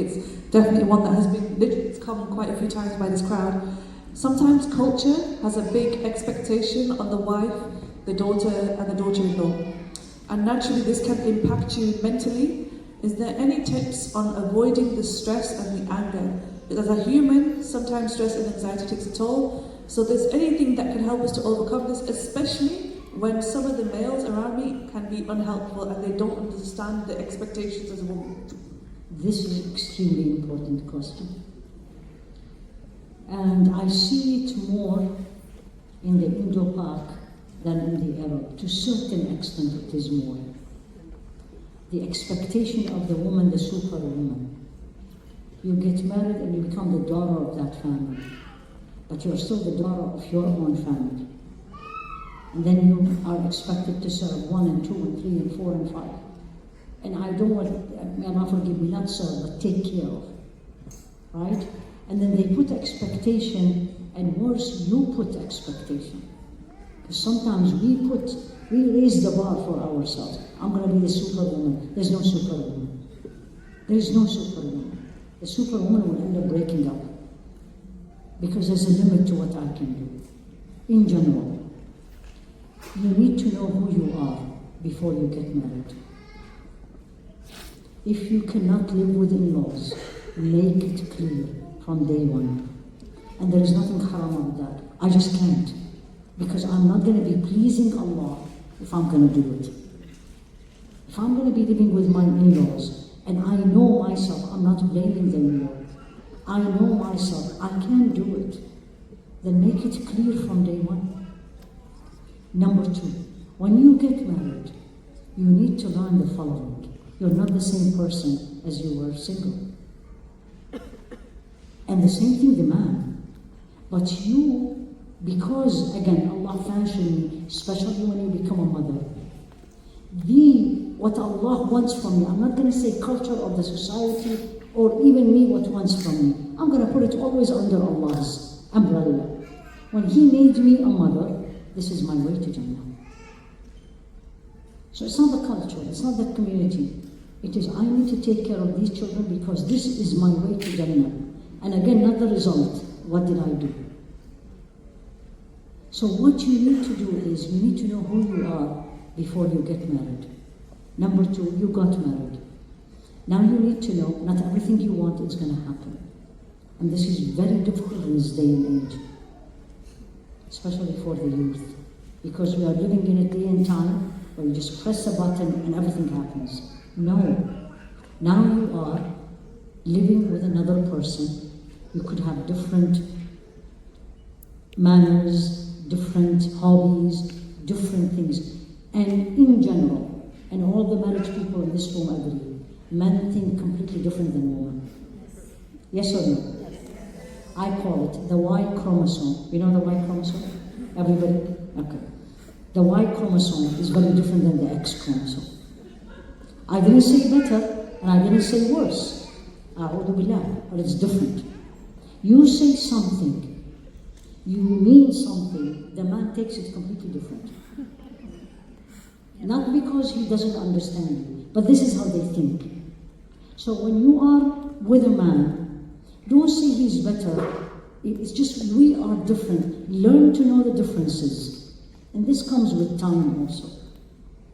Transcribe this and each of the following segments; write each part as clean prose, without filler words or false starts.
it's definitely one that has been, it's come quite a few times by this crowd. Sometimes culture has a big expectation on the wife, the daughter, and the daughter-in-law. And naturally this can impact you mentally. Is there any tips on avoiding the stress and the anger? Because as a human, sometimes stress and anxiety takes a toll. So there's anything that can help us to overcome this, especially when some of the males around me can be unhelpful and they don't understand the expectations as a woman? This is an extremely important question. And I see it more in the Indo-Pak than in the Arab. To a certain extent it is more. The expectation of the woman, the superwoman. You get married and you become the daughter of that family. But you're still the daughter of your own family. And then you are expected to serve 1 and 2 and 3 and 4 and 5. And I don't want, may Allah forgive me, not serve, but take care of. Right? And then they put expectation, and worse, you put expectation. Because sometimes we raise the bar for ourselves. I'm going to be the superwoman. There's no superwoman. There is no superwoman. The superwoman will end up breaking up. Because there's a limit to what I can do. In general, you need to know who you are before you get married. If you cannot live with in-laws, make it clear from day one. And there is nothing haram about that. I just can't. Because I'm not going to be pleasing Allah if I'm going to do it. If I'm going to be living with my in-laws, and I know myself, I'm not blaming them anymore. I know myself, I can't do it. Then make it clear from day one. Number 2, when you get married, you need to learn the following. You're not the same person as you were single. And the same thing the man. But you, because again, Allah fashioned me, especially when you become a mother, what Allah wants from me, I'm not going to say culture of the society, or even me what wants from me. I'm going to put it always under Allah's umbrella. When He made me a mother, this is my way to Jannah. So it's not the culture, it's not the community. It is, I need to take care of these children because this is my way to Jannah. And again, not the result. What did I do? So what you need to do is, you need to know who you are before you get married. Number 2, you got married. Now you need to know, not everything you want is going to happen. And this is very difficult in this day and age. Especially for the youth. Because we are living in a day and time where you just press a button and everything happens. No. Now you are living with another person. You could have different manners, different hobbies, different things. And in general, and all the marriage people in this room agree, men think completely different than women. Yes or no? I call it the Y chromosome. You know the Y chromosome? Everybody? Okay. The Y chromosome is very different than the X chromosome. I didn't say better, and I didn't say worse. A'udhu billah, but it's different. You say something, you mean something, the man takes it completely different. Not because he doesn't understand you, but this is how they think. So when you are with a man, don't say he's better. It's just we are different. Learn to know the differences. And this comes with time also.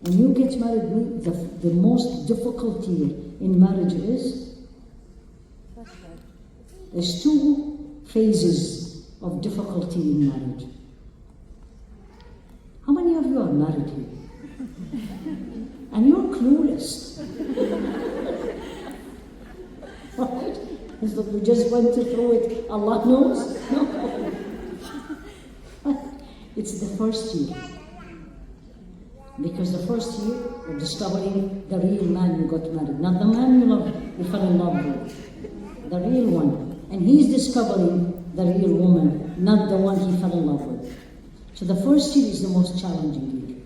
When you get married, the most difficulty in marriage is, there's 2 phases of difficulty in marriage. How many of you are married here? And you're clueless. Right? As though you just went through it, Allah knows? No. It's the first year. Because the first year, you're discovering the real man you got married. Not the man you fell in love with. The real one. And he's discovering the real woman, not the one he fell in love with. So the first year is the most challenging year.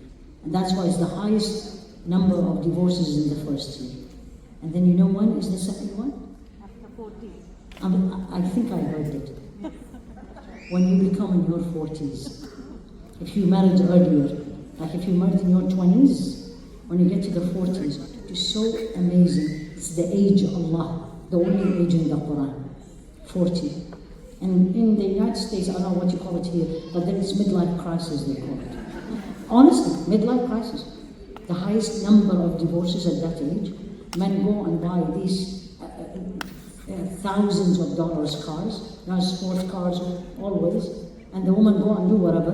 And that's why it's the highest number of divorces in the first year. And then you know when is the second one? After 40. I think I heard it. When you become in your 40s. If you married earlier, like if you married in your 20s, when you get to the 40s, it is so amazing. It's the age Allah the only age in the Quran, 40. And in the United States, I don't know what you call it here, but there is midlife crisis, they call it. Honestly, midlife crisis. The highest number of divorces at that age. Men go and buy these thousands of dollars cars, nice sports cars always, and the woman go and do whatever,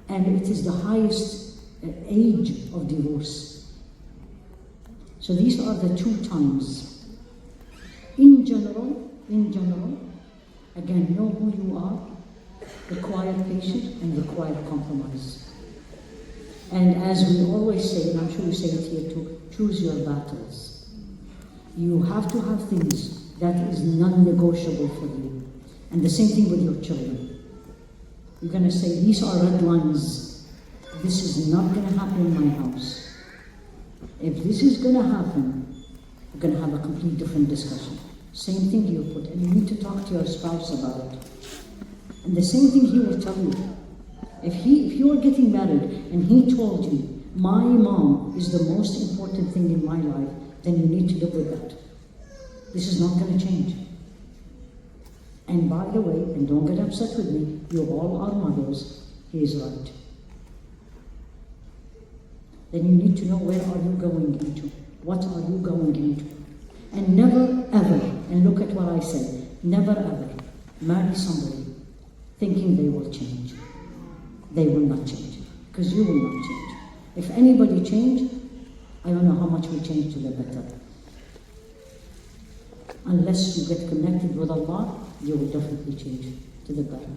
and it is the highest age of divorce. So these are the two times. In general, again, know who you are, require patience and require compromise. And as we always say, and I'm sure you say it here too, choose your battles. You have to have things that is non-negotiable for you. And the same thing with your children. You're going to say, these are red lines. This is not going to happen in my house. If this is going to happen, we're going to have a complete different discussion. Same thing you put, and you need to talk to your spouse about it. And the same thing he will tell you. If you are getting married and he told you, my mom is the most important thing in my life, then you need to live with that. This is not going to change. And by the way, and don't get upset with me, you all are mothers, he is right. Then you need to know, where are you going into? What are you going into? And never ever, and look at what I said, never ever marry somebody thinking they will change. They will not change, because you will not change. If anybody change, I don't know how much we change to the better. Unless you get connected with Allah, you will definitely change to the better.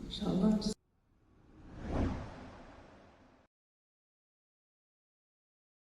Inshallah.